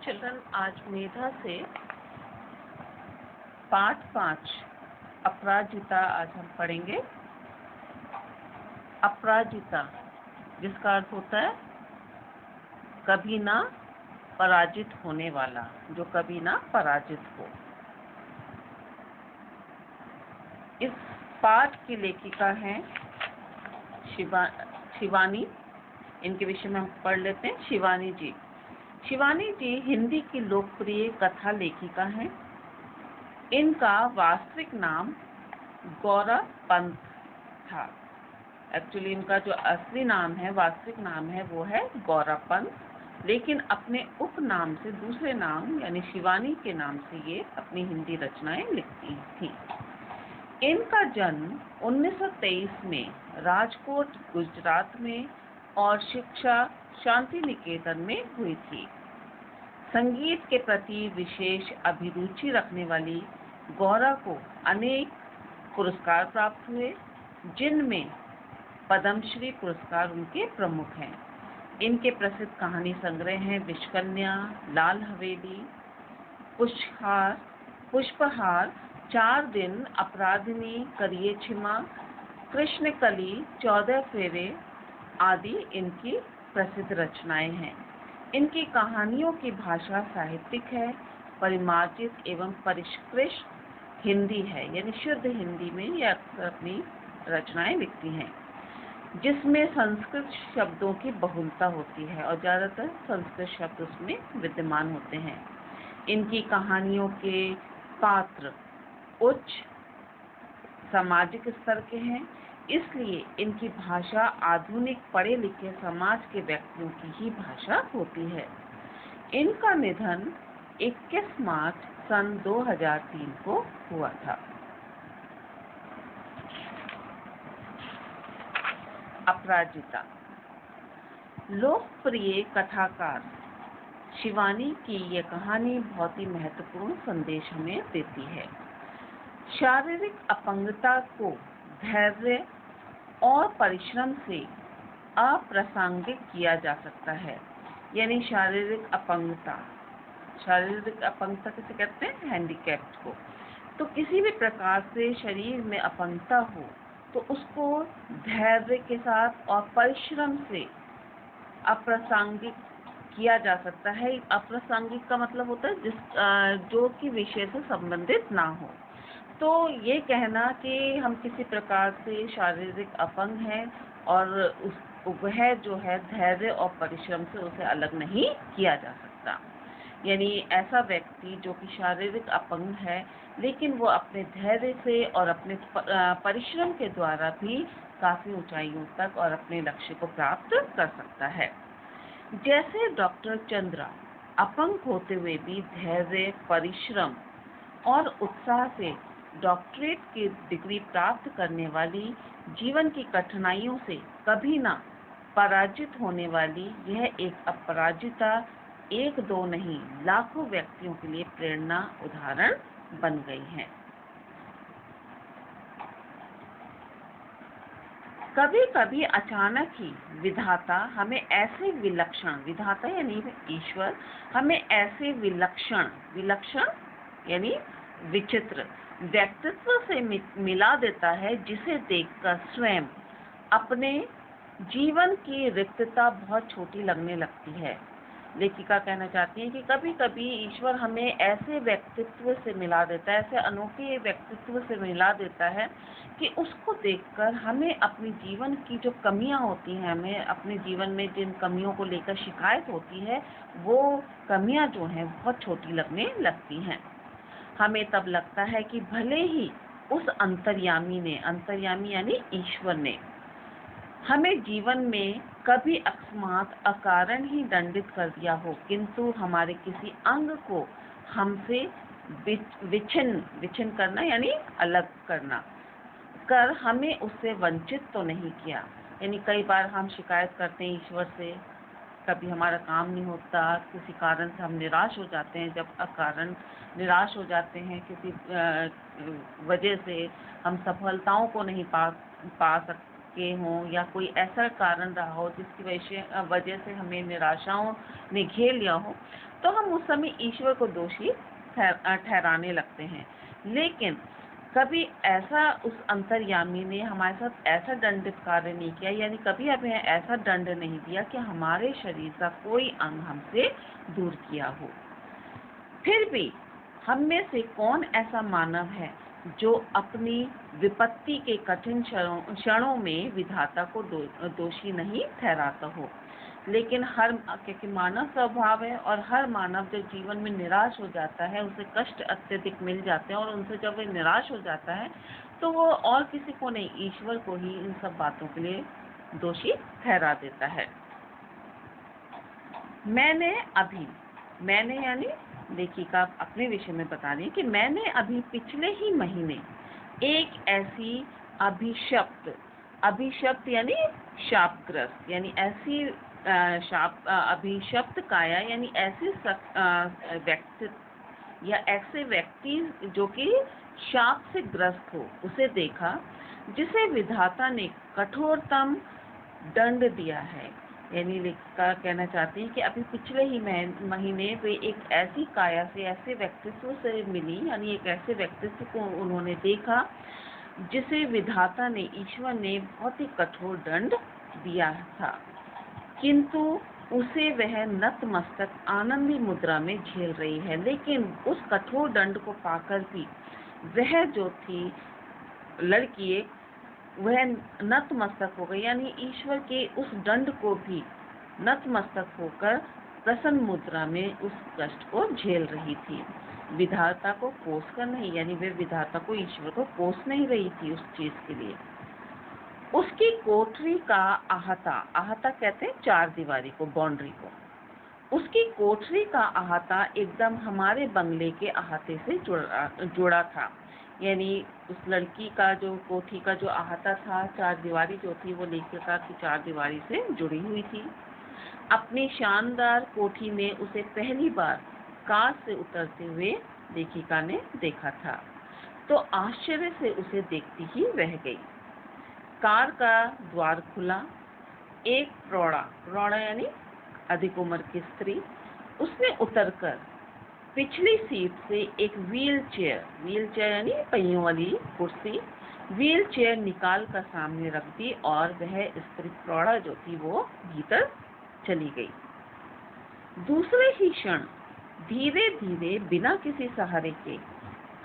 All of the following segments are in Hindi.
चिल्ड्रन, आज मेधा से पाठ 5 अपराजिता आज हम पढ़ेंगे। अपराजिता जिसका अर्थ होता है कभी ना पराजित होने वाला, जो कभी ना पराजित हो। इस पाठ की लेखिका हैं शिवानी। इनके विषय में हम पढ़ लेते हैं। शिवानी जी हिंदी की लोकप्रिय कथा लेखिका हैं। इनका वास्तविक नाम गौरा पंत था। एक्चुअली इनका जो असली नाम है, वास्तविक नाम है, वो है गौरा पंत, लेकिन अपने उपनाम से, दूसरे नाम यानी शिवानी के नाम से ये अपनी हिंदी रचनाएं लिखती थी। इनका जन्म 1923 में राजकोट गुजरात में और शिक्षा शांति निकेतन में हुई थी। संगीत के प्रति विशेष अभिरुचि रखने वाली गौरा को अनेक पुरस्कार प्राप्त हुए, जिनमें पद्मश्री पुरस्कार उनके प्रमुख हैं। इनके प्रसिद्ध कहानी संग्रह हैं विषकन्या, लाल हवेली, पुष्पहार, 4 दिन, अपराधिनी, करिए क्षमा, कृष्णकली, 14 फेरे आदि इनकी प्रसिद्ध रचनाएं हैं। इनकी कहानियों की भाषा साहित्यिक है, परिमार्जित एवं परिष्कृत हिंदी है, यानी शुद्ध हिंदी में ये अक्सर अपनी रचनाएं लिखती हैं, जिसमें संस्कृत शब्दों की बहुलता होती है और ज़्यादातर संस्कृत शब्द उसमें विद्यमान होते हैं। इनकी कहानियों के पात्र उच्च सामाजिक स्तर के हैं, इसलिए इनकी भाषा आधुनिक पढ़े लिखे समाज के व्यक्तियों की ही भाषा होती है। इनका निधन 21 मार्च सन 2003 को हुआ था। अपराजिता। लोकप्रिय कथाकार शिवानी की यह कहानी बहुत ही महत्वपूर्ण संदेश हमें देती है। शारीरिक अपंगता को धैर्य और परिश्रम से अप्रासंगिक किया जा सकता है। यानी शारीरिक अपंगता किसे कहते हैं? हैंडीकैप्ड को। तो किसी भी प्रकार से शरीर में अपंगता हो तो उसको धैर्य के साथ और परिश्रम से अप्रासंगिक किया जा सकता है। अप्रासंगिक का मतलब होता है जो कि विषय से संबंधित ना हो। तो ये कहना कि हम किसी प्रकार से शारीरिक अपंग हैं और वह जो है धैर्य और परिश्रम से उसे अलग नहीं किया जा सकता। यानी ऐसा व्यक्ति जो कि शारीरिक अपंग है, लेकिन वो अपने धैर्य से और अपने परिश्रम के द्वारा भी काफ़ी ऊंचाइयों तक और अपने लक्ष्य को प्राप्त कर सकता है। जैसे डॉक्टर चंद्रा अपंग होते हुए भी धैर्य, परिश्रम और उत्साह से डॉक्टरेट की डिग्री प्राप्त करने वाली, जीवन की कठिनाइयों से कभी ना पराजित होने वाली यह एक अपराजिता एक दो नहीं लाखों व्यक्तियों के लिए प्रेरणा उदाहरण बन गई है। कभी कभी अचानक ही विधाता हमें ऐसे विधाता यानी ईश्वर हमें ऐसे विलक्षण यानी विचित्र व्यक्तित्व से मिला देता है, जिसे देखकर स्वयं अपने जीवन की रिक्तता बहुत छोटी लगने लगती है। लेखिका कहना चाहती है कि कभी कभी ईश्वर हमें ऐसे व्यक्तित्व से मिला देता है, ऐसे अनोखे व्यक्तित्व से मिला देता है कि उसको देखकर हमें अपने जीवन की जो कमियां होती हैं, हमें अपने जीवन में जिन कमियों को लेकर शिकायत होती है, वो कमियां जो हैं बहुत छोटी लगने लगती हैं। हमें तब लगता है कि भले ही उस अंतर्यामी यानी ईश्वर ने हमें जीवन में कभी अकस्मात अकारण ही दंडित कर दिया हो, किंतु हमारे किसी अंग को हमसे विच्छिन्न करना यानी अलग करना कर हमें उससे वंचित तो नहीं किया। यानी कई बार हम शिकायत करते हैं ईश्वर से, कभी हमारा काम नहीं होता, किसी कारण से हम निराश हो जाते हैं। जब अकारण निराश हो जाते हैं, किसी वजह से हम सफलताओं को नहीं पा सकते हों, या कोई ऐसा कारण रहा हो जिसकी वजह से हमें निराशाओं ने घेर लिया हो, तो हम उस समय ईश्वर को दोषी ठहराने लगते हैं। लेकिन कभी ऐसा उस अंतर्यामी ने हमारे साथ ऐसा दंडित कार्य नहीं किया, यानी कभी हमें ऐसा दंड नहीं दिया कि हमारे शरीर का कोई अंग हमसे दूर किया हो। फिर भी हम में से कौन ऐसा मानव है जो अपनी विपत्ति के कठिन क्षणों में विधाता को दोषी नहीं ठहराता हो। लेकिन क्योंकि मानव स्वभाव है, और हर मानव जब जीवन में निराश हो जाता है, उसे कष्ट अत्यधिक मिल जाते हैं, और उनसे जब वह निराश हो जाता है तो वो और किसी को नहीं, ईश्वर को ही इन सब बातों के लिए दोषी ठहरा देता है। मैंने यानी लेखिका अपने विषय में बता रही है कि मैंने अभी पिछले ही महीने एक ऐसी अभिशप्त यानी शापग्रस्त, यानी ऐसी अभिशप्त काया, यानी ऐसी व्यक्ति या ऐसे व्यक्ति जो कि शाप से ग्रस्त हो, उसे देखा, जिसे विधाता ने कठोरतम दंड दिया है। यानी लेखिका कहना चाहती है कि अभी पिछले ही महीने वे एक ऐसी काया से, ऐसे व्यक्तित्व से मिली, यानी एक ऐसे व्यक्तित्व को उन्होंने देखा जिसे विधाता ने, ईश्वर ने बहुत ही कठोर दंड दिया था, किंतु उसे वह नतमस्तक आनंदी मुद्रा में झेल रही है। लेकिन उस कठोर दंड को पाकर भी वह जो थी लड़की, वह नतमस्तक हो गई, यानी ईश्वर के उस दंड को भी नतमस्तक होकर प्रसन्न मुद्रा में उस कष्ट को झेल रही थी। विधाता को कोस कर नहीं, यानी वे विधाता को, ईश्वर को कोस नहीं रही थी उस चीज के लिए। उसकी कोठरी का आहता कहते हैं चार दीवारी को, बाउंड्री को। उसकी कोठरी का आहता एकदम हमारे बंगले के अहाते से जुड़ा था। यानी उस लड़की का जो कोठी का जो आहता था, चार दीवारी जो थी, वो लेखिका की चार दीवारी से जुड़ी हुई थी। अपनी शानदार कोठी में उसे पहली बार कार से उतरते हुए लेखिका ने देखा था, तो आश्चर्य से उसे देखती ही रह गई। कार का द्वार खुला, एक प्रौढ़ा यानी अधिक उम्र की स्त्री, उसने उतरकर पिछली सीट से एक व्हील चेयर यानी पहियों वाली कुर्सी, व्हील चेयर निकाल कर सामने रख दी, और वह स्त्री प्रौढ़ा जो थी वो भीतर चली गई। दूसरे ही क्षण धीरे धीरे बिना किसी सहारे के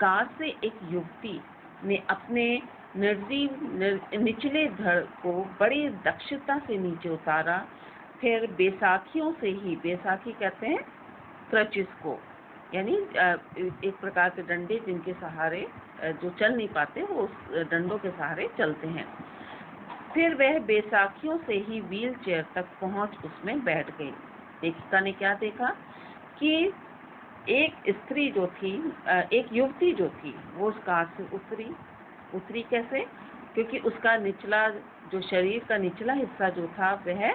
कार से एक युवती ने अपने निचले धड़ को बड़ी दक्षता से नीचे उतारा। फिर बैसाखियों से ही, बैसाखी कहते हैं क्रचिस को, यानी एक प्रकार के डंडे जिनके सहारे जो चल नहीं पाते वो उस डंडों के सहारे चलते हैं। फिर वह बैसाखियों से ही व्हील चेयर तक पहुंच उसमें बैठ गई। लेखिका ने क्या देखा कि एक स्त्री जो थी, एक युवती जो थी, वो उस कार से उतरी कैसे? क्योंकि उसका निचला जो शरीर का निचला हिस्सा जो था वह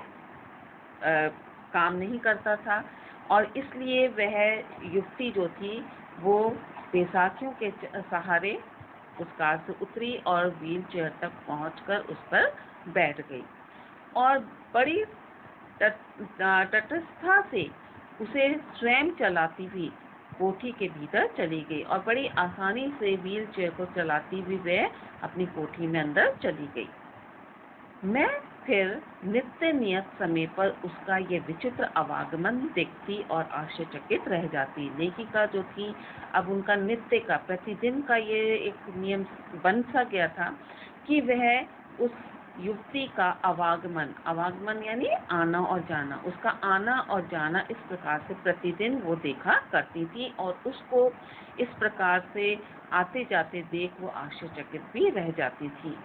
काम नहीं करता था, और इसलिए वह युवती जो थी वो बैसाखियों के सहारे उस कार से उतरी और व्हील चेयर तक पहुंचकर उस पर बैठ गई, और बड़ी तटस्थता से उसे स्वयं चलाती हुई कोठी के भीतर चली गई, और बड़ी आसानी से व्हील चेयर को चलाती हुई वह अपनी कोठी में अंदर चली गई। मैं फिर नित्य नियत समय पर उसका ये विचित्र आवागमन देखती और आश्चर्यचकित रह जाती। लेखिका जो थी, अब उनका नित्य का, प्रतिदिन का ये एक नियम बन सा गया था कि वह उस युवती का आवागमन यानी आना और जाना, उसका आना और जाना इस प्रकार से प्रतिदिन वो देखा करती थी, और उसको इस प्रकार से आते जाते देख वो आश्चर्यचकित भी रह जाती थी।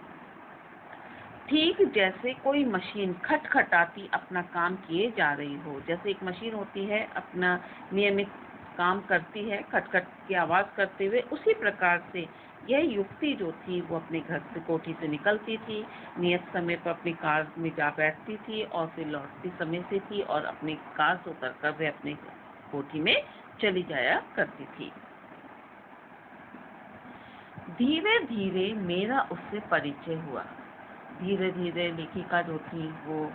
ठीक जैसे कोई मशीन खटखटाती अपना काम किए जा रही हो। जैसे एक मशीन होती है, अपना नियमित काम करती है खटखट की आवाज करते हुए, उसी प्रकार से यह युवती जो थी वो अपने घर से, कोठी से निकलती थी, नियत समय पर अपनी कार में जा बैठती थी, और फिर लौटती समय से थी, और अपनी कार से उतरकर वह अपने कोठी में चली जाया करती थी। धीरे धीरे मेरा उससे परिचय हुआ। धीरे धीरे लेखिका जो थी वो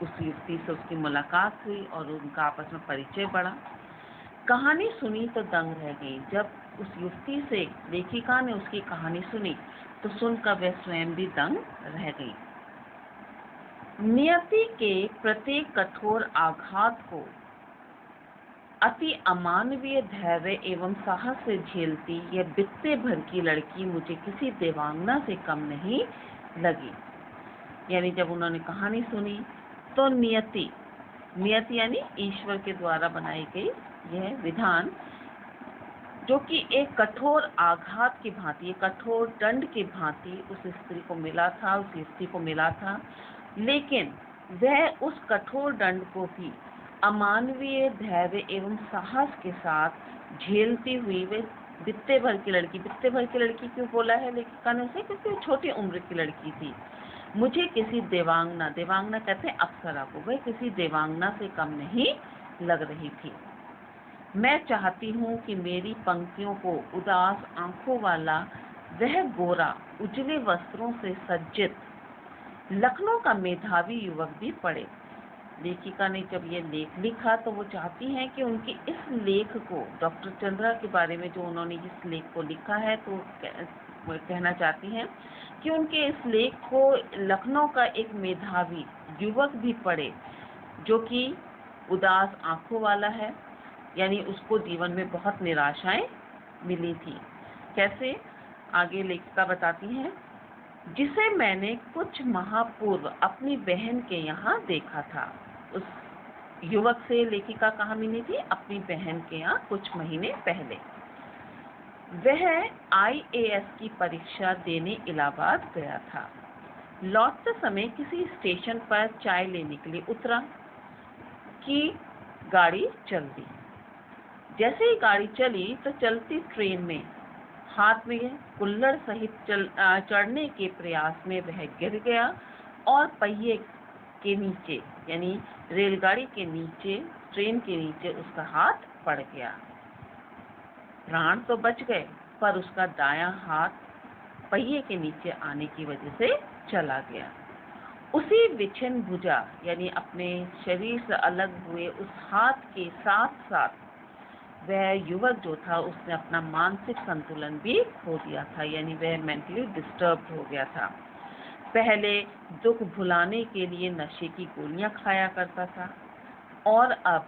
उस युवती से उसकी मुलाकात हुई और उनका आपस में परिचय बढ़ा। कहानी सुनी तो दंग रह गई। जब उस युवती से लेखिका ने उसकी कहानी सुनी तो सुनकर वह स्वयं भी दंग रह गई। नियति के प्रत्येक कठोर आघात को अति अमानवीय धैर्य एवं साहस से झेलती यह बित्ते भर की लड़की मुझे किसी देवांगना से कम नहीं लगी। यानी जब उन्होंने कहानी सुनी तो नियति यानी ईश्वर के द्वारा बनाई गई यह विधान, जो कि एक कठोर आघात की भांति, एक कठोर दंड की भांति उस स्त्री को मिला था, उस युवती को मिला था, लेकिन वह उस कठोर दंड को भी अमानवीय धैर्य एवं साहस के साथ झेलती हुई वह बित्ते भर की लड़की क्यों बोला है लेखिका ने उसे? क्योंकि वो छोटी उम्र की लड़की थी। मुझे किसी देवांगना कहते हैं अप्सरा को, वह किसी देवांगना से कम नहीं लग रही थी। मैं चाहती हूँ कि मेरी पंक्तियों को उदास आंखों वाला वह गोरा उजले वस्त्रों से सज्जित लखनऊ का मेधावी युवक भी पढ़े। लेखिका ने जब ये लेख लिखा तो वो चाहती हैं कि उनके इस लेख को, डॉक्टर चंद्रा के बारे में जो उन्होंने इस लेख को लिखा है, तो वो कहना चाहती हैं कि उनके इस लेख को लखनऊ का एक मेधावी युवक भी पढ़े, जो कि उदास आंखों वाला है, यानी उसको जीवन में बहुत निराशाएं मिली थी। कैसे? आगे लेखिका बताती हैं, जिसे मैंने कुछ माह पूर्व अपनी बहन के यहाँ देखा था। उस युवक से लेखिका कहाँ मिली थी? अपनी बहन के यहाँ कुछ महीने पहले। वह IAS की परीक्षा देने इलाहाबाद गया था। लौटते समय किसी स्टेशन पर चाय लेने के लिए उतरा कि गाड़ी चल दी। जैसे ही गाड़ी चली तो चलती ट्रेन में हाथ में कुल्हड़ सहित चढ़ने के प्रयास में वह गिर गया और पहिए के नीचे, यानी रेलगाड़ी के नीचे, ट्रेन के नीचे उसका हाथ पड़ गया। प्राण तो बच गए, पर उसका दायां हाथ पहिए के नीचे आने की वजह से चला गया। उसी विच्छिन्न भुजा, यानी अपने शरीर से अलग हुए उस हाथ के साथ साथ वह युवक जो था उसने अपना मानसिक संतुलन भी खो दिया था, यानी वह मेंटली डिस्टर्ब हो गया था। पहले दुख भुलाने के लिए नशे की गोलियां खाया करता था और अब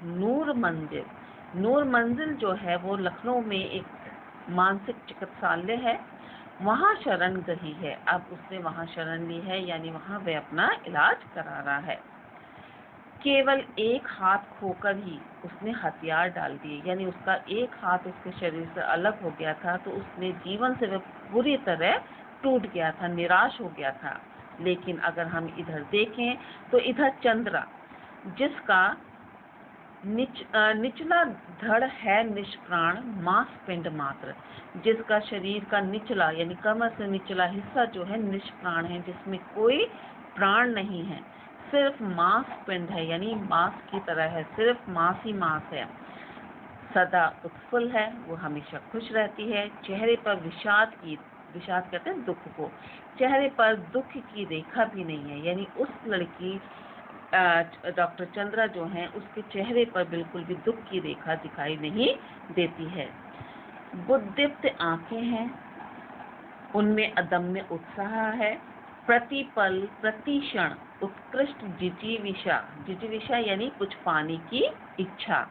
नूर मंजिल जो है वो लखनऊ में एक मानसिक चिकित्सालय है, वहाँ शरण गई है। अब उसने वहाँ शरण ली है, यानी वहाँ वह अपना इलाज करा रहा है। केवल एक हाथ खोकर ही उसने हथियार डाल दिए, यानी उसका एक हाथ उसके शरीर से अलग हो गया था, तो उसने जीवन से वह पूरी तरह टूट गया था, निराश हो गया था। लेकिन अगर हम इधर देखें तो इधर चंद्रा, जिसका निचला धड़ है निष्प्राण मांसपिंड मात्र, जिसका शरीर का निचला यानी कमर से निचला हिस्सा जो है निष्प्राण है, जिसमें कोई प्राण नहीं है, सिर्फ मांसपिंड है, यानी मांस की तरह है, सिर्फ मांस ही मांस है। सदा उत्फुल्ल है, वो हमेशा खुश रहती है। चेहरे पर विषाद कहते हैं दुख को, चेहरे पर दुख की रेखा भी नहीं है, यानी उस लड़की डॉक्टर चंद्रा जो हैं उसके चेहरे पर बिल्कुल भी दुख की रेखा दिखाई नहीं देती है। बुद्धिदीप्त आंखें हैं, उनमें अदम्य उत्साह है, प्रतिपल प्रतिक्षण उत्कृष्ट जिजीविषा यानी कुछ पाने की इच्छा,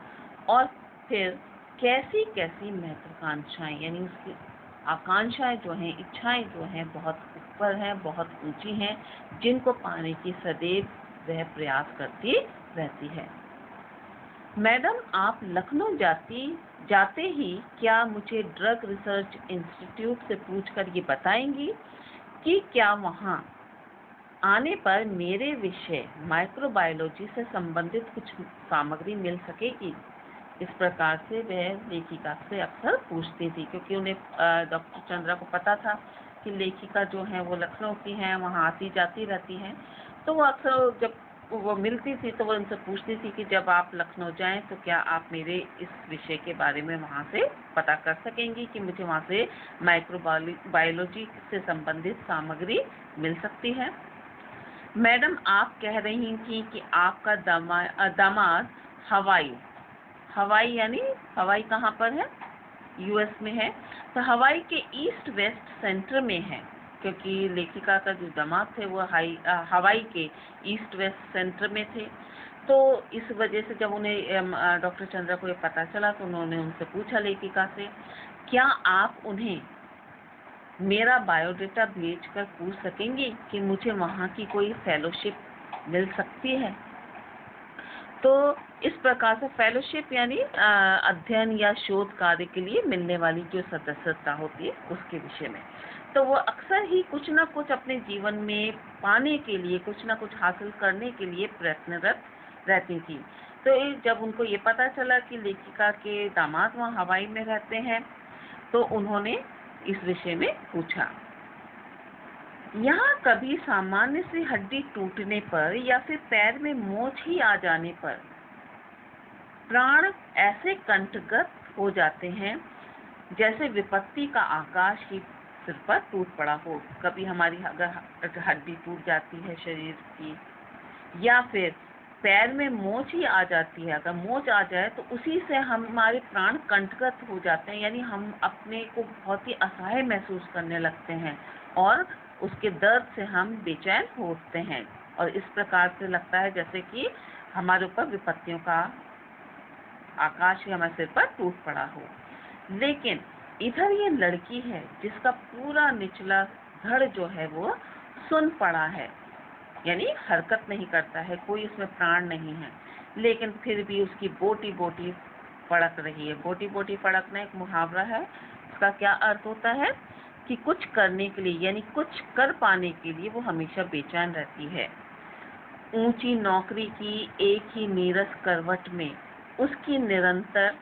और फिर कैसी कैसी महत्वाकांक्षाएं, यानी उसकी आकांक्षाएं जो हैं, इच्छाएं जो हैं बहुत ऊपर हैं, बहुत ऊंची हैं, जिनको पाने की सदैव वह प्रयास करती रहती है। मैडम, आप लखनऊ जाते ही क्या मुझे ड्रग रिसर्च इंस्टीट्यूट से पूछकर ये बताएंगी कि क्या वहाँ आने पर मेरे विषय माइक्रोबायोलॉजी से संबंधित कुछ सामग्री मिल सकेगी? इस प्रकार से वह लेखिका से अक्सर पूछती थी, क्योंकि उन्हें डॉक्टर चंद्रा को पता था कि लेखिका जो है वो लखनऊ की हैं, वहाँ आती जाती रहती हैं, तो वो अक्सर जब वो मिलती थी तो वो उनसे पूछती थी कि जब आप लखनऊ जाएं तो क्या आप मेरे इस विषय के बारे में वहाँ से पता कर सकेंगी कि मुझे वहाँ से माइक्रोबायोलॉजी से संबंधित सामग्री मिल सकती है। मैडम, आप कह रही थी कि आपका दामाद हवाई हवाई यानी हवाई कहाँ पर है? यूएस में है। तो हवाई के ईस्ट वेस्ट सेंटर में है, क्योंकि लेखिका का जो दामाद थे वो हवाई के ईस्ट वेस्ट सेंटर में थे। तो इस वजह से जब उन्हें डॉक्टर चंद्रा को ये पता चला तो उन्होंने उनसे पूछा लेखिका से, क्या आप उन्हें मेरा बायोडाटा भेजकर पूछ सकेंगे कि मुझे वहाँ की कोई फेलोशिप मिल सकती है? तो इस प्रकार से फेलोशिप यानी अध्ययन या शोध कार्य के लिए मिलने वाली जो सदस्यता होती है उसके विषय में। तो वो अक्सर ही कुछ ना कुछ अपने जीवन में पाने के लिए, कुछ ना कुछ हासिल करने के लिए प्रयत्नरत रहती थी। तो जब उनको ये पता चला कि लेखिका के दामाद वहाँ हवाई में रहते हैं तो उन्होंने इस विषय में पूछा। यहाँ कभी सामान्य सी हड्डी टूटने पर या फिर पैर में मोच ही आ जाने पर प्राण ऐसे कंठगत हो जाते हैं जैसे विपत्ति का आकाश ही सिर पर टूट पड़ा हो। कभी हमारी अगर हड्डी टूट जाती है शरीर की, या फिर पैर में मोच ही आ जाती है, अगर मोच आ जाए तो उसी से हमारे प्राण कंठगत हो जाते हैं, यानी हम अपने को बहुत ही असहाय महसूस करने लगते हैं और उसके दर्द से हम बेचैन हो उठते हैं और इस प्रकार से लगता है जैसे कि हमारे ऊपर विपत्तियों का आकाश ही हमारे सिर पर टूट पड़ा हो। लेकिन इधर ये लड़की है जिसका पूरा निचला धड़ जो है वो सुन पड़ा है, यानी हरकत नहीं करता है, कोई उसमें प्राण नहीं है, लेकिन फिर भी उसकी बोटी बोटी फड़क रही है। बोटी बोटी फड़कना एक मुहावरा है। इसका क्या अर्थ होता है कि कुछ करने के लिए यानी कुछ कर पाने के लिए वो हमेशा बेचैन रहती है। ऊंची नौकरी की एक ही नीरस करवट में उसकी निरंतर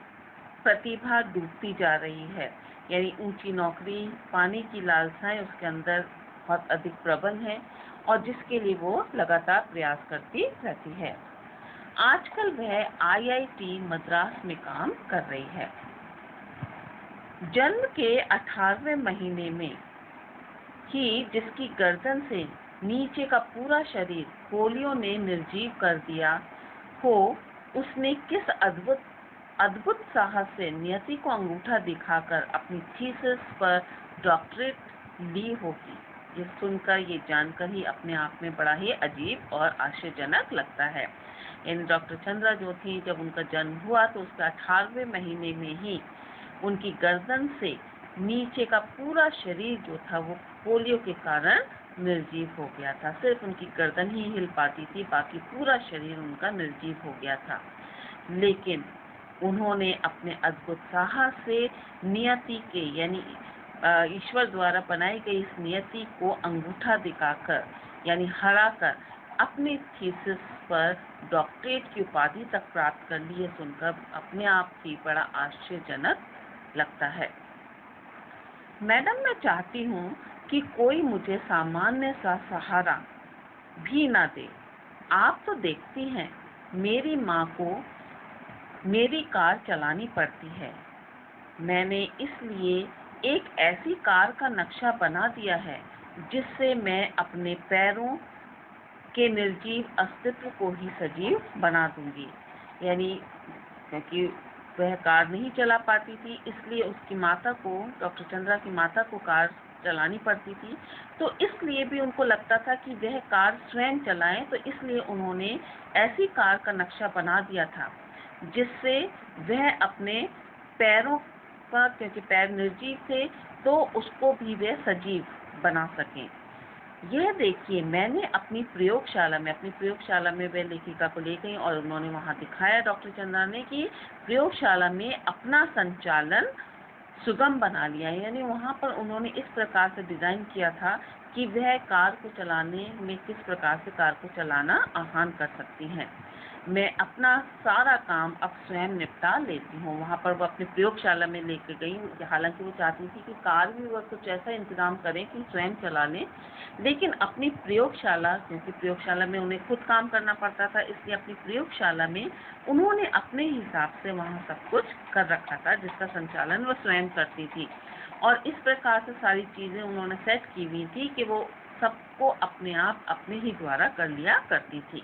प्रतिभा डूबती जा रही है, यानी ऊंची नौकरी पाने की लालसाएं उसके अंदर बहुत अधिक प्रबल है और जिसके लिए वो लगातार प्रयास करती रहती है। आजकल वह आईआईटी मद्रास में काम कर रही है। जन्म के 18वें महीने में ही जिसकी गर्दन से नीचे का पूरा शरीर पोलियो ने निर्जीव कर दिया हो, उसने किस अद्भुत साहस से नियति को अंगूठा दिखाकर अपनी थीसिस पर डॉक्टरेट ली होगी। ये सुनकर, ये जानकर ही अपने आप में बड़ा ही अजीब और आश्चर्यजनक लगता है। यानी डॉक्टर चंद्रा जो थी, जब उनका जन्म हुआ तो उसके 18वें महीने में ही उनकी गर्दन से नीचे का पूरा शरीर जो था वो पोलियो के कारण निर्जीव हो गया था। सिर्फ उनकी गर्दन ही हिल पाती थी, बाकी पूरा शरीर उनका निर्जीव हो गया था। लेकिन उन्होंने अपने अद्भुत साहस से नियति के यानी ईश्वर द्वारा बनाई गई इस नियति को अंगूठा दिखाकर यानी हराकर अपनी थीसिस पर डॉक्टरेट की उपाधि तक प्राप्त कर ली। सुनकर अपने आप ही बड़ा आश्चर्यजनक लगता है। मैडम, मैं चाहती हूँ कि कोई मुझे सामान्य सा सहारा भी ना दे। आप तो देखती हैं, मेरी माँ को मेरी कार चलानी पड़ती है। मैंने इसलिए एक ऐसी कार का नक्शा बना दिया है जिससे मैं अपने पैरों के निर्जीव अस्तित्व को ही सजीव बना दूंगी। यानी क्योंकि वह कार नहीं चला पाती थी, इसलिए उसकी माता को, डॉक्टर चंद्रा की माता को कार चलानी पड़ती थी, तो इसलिए भी उनको लगता था कि वह कार स्वयं चलाएं, तो इसलिए उन्होंने ऐसी कार का नक्शा बना दिया था जिससे वह अपने पैरों का, क्योंकि पैर निर्जीव थे, तो उसको भी वे सजीव बना सकें। यह देखिए, मैंने अपनी प्रयोगशाला में वे लेखिका को ले गई और उन्होंने वहां दिखाया डॉक्टर चंद्रा ने कि प्रयोगशाला में अपना संचालन सुगम बना लिया है। यानी वहां पर उन्होंने इस प्रकार से डिजाइन किया था कि वह कार को चलाने में किस प्रकार से कार को चलाना आसान कर सकती हैं। मैं अपना सारा काम अब स्वयं निपटा लेती हूँ। वहाँ पर वो अपनी प्रयोगशाला में लेके गई, हालांकि वो चाहती थी कि कार भी वो कुछ ऐसा इंतजाम करें कि स्वयं चला लें, लेकिन अपनी प्रयोगशाला, क्योंकि प्रयोगशाला में उन्हें खुद काम करना पड़ता था, इसलिए अपनी प्रयोगशाला में उन्होंने अपने हिसाब से वहाँ सब कुछ कर रखा था जिसका संचालन वो स्वयं करती थी। और इस प्रकार से सारी चीज़ें उन्होंने सेट की हुई थी कि वो सबको अपने आप अपने ही द्वारा कर लिया करती थी।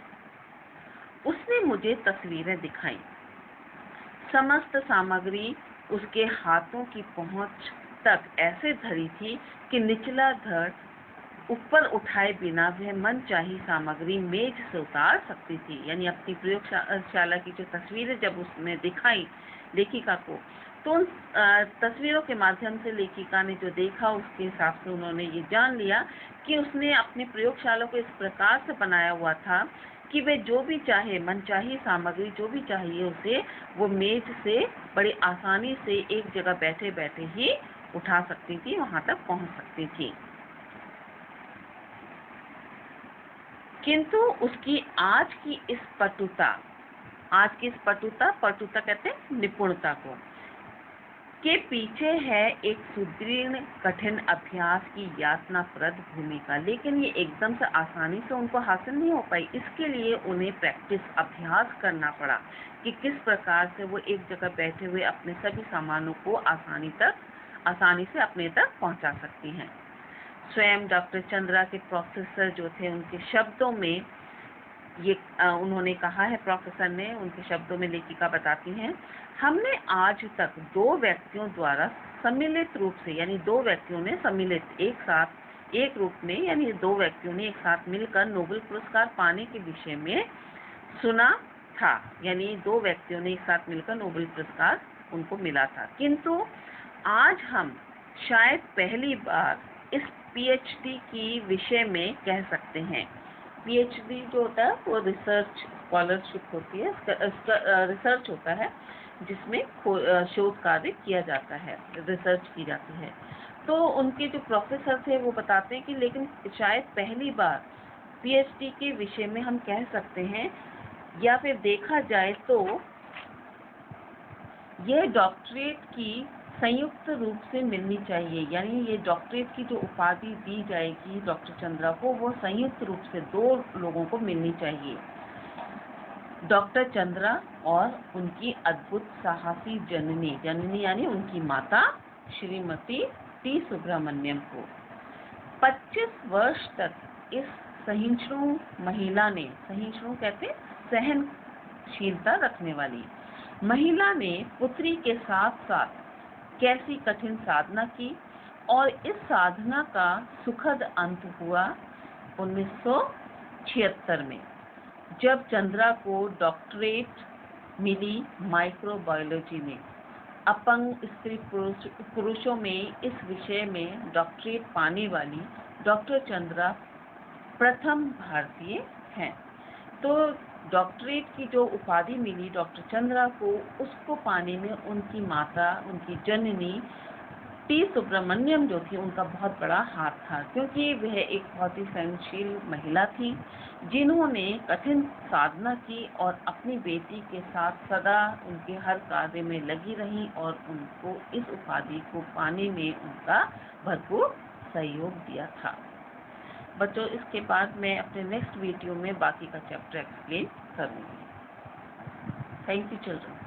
उसने मुझे तस्वीरें दिखाई। समस्त सामग्री उसके हाथों की पहुंच तक ऐसे धरी थी कि निचला धड़ ऊपर उठाए बिना वह मनचाही सामग्री मेज से उतार सकती थी। यानी अपनी प्रयोगशाला की जो तस्वीरें जब उसने दिखाई लेखिका को, तो उन तस्वीरों के माध्यम से लेखिका ने जो देखा उसके हिसाब से उन्होंने ये जान लिया कि उसने अपनी प्रयोगशाला को इस प्रकार से बनाया हुआ था कि वे जो भी चाहे, मनचाही सामग्री जो भी चाहिए उसे, वो मेज से बड़ी आसानी से एक जगह बैठे बैठे ही उठा सकती थी, वहां तक पहुंच सकती थी। किंतु उसकी आज की इस पटुता कहते हैं निपुणता को, के पीछे है एक सुदृढ़ कठिन अभ्यास की यातनाप्रद भूमिका। लेकिन ये एकदम से आसानी से उनको हासिल नहीं हो पाई। इसके लिए उन्हें प्रैक्टिस, अभ्यास करना पड़ा कि किस प्रकार से वो एक जगह बैठे हुए अपने सभी सामानों को आसानी से अपने तक पहुंचा सकती हैं। स्वयं डॉक्टर चंद्रा के प्रोफेसर जो थे, उनके शब्दों में ये उन्होंने कहा है, प्रोफेसर ने, उनके शब्दों में लेखिका बताती हैं, हमने आज तक दो व्यक्तियों द्वारा सम्मिलित रूप से, यानी दो व्यक्तियों ने सम्मिलित एक साथ एक रूप में, यानी दो व्यक्तियों ने एक साथ मिलकर नोबेल पुरस्कार पाने के विषय में सुना था। यानी दो व्यक्तियों ने एक साथ मिलकर नोबेल पुरस्कार उनको मिला था। किंतु आज हम शायद पहली बार इस पीएचडी की विषय में कह सकते हैं। पीएचडी जो होता है वो रिसर्च स्कॉलरशिप होती है, इसका रिसर्च होता है जिसमें शोध कार्य किया जाता है, रिसर्च की जाती है। तो उनके जो प्रोफेसर थे वो बताते हैं कि लेकिन शायद पहली बार पीएचडी के विषय में हम कह सकते हैं, या फिर देखा जाए तो यह डॉक्टरेट की संयुक्त रूप से मिलनी चाहिए। यानी ये डॉक्टरेट की जो उपाधि दी जाएगी डॉक्टर चंद्रा को, वो संयुक्त रूप से दो लोगों को मिलनी चाहिए, डॉक्टर चंद्रा और उनकी अद्भुत साहसी जननी यानी उनकी माता श्रीमती टी सुब्रमण्यम को। 25 वर्ष तक इस सहिष्णु महिला ने, सहिष्णु कहते सहनशीलता रखने वाली महिला ने पुत्री के साथ साथ कैसी कठिन साधना की, और इस साधना का सुखद अंत हुआ 1976 में, जब चंद्रा को डॉक्टरेट मिली माइक्रोबायोलॉजी में। अपंग स्त्री पुरुषों में इस विषय में डॉक्टरेट पाने वाली डॉक्टर चंद्रा प्रथम भारतीय हैं। तो डॉक्टरेट की जो उपाधि मिली डॉक्टर चंद्रा को, उसको पाने में उनकी माता, उनकी जननी टी सुब्रमण्यम जो थी, उनका बहुत बड़ा हाथ था, क्योंकि वह एक बहुत ही सहनशील महिला थी जिन्होंने कठिन साधना की और अपनी बेटी के साथ सदा उनके हर कार्य में लगी रही और उनको इस उपाधि को पाने में उनका भरपूर सहयोग दिया था। बच्चों, इसके बाद मैं अपने नेक्स्ट वीडियो में बाकी का चैप्टर एक्सप्लेन करूँगी। Thank you children.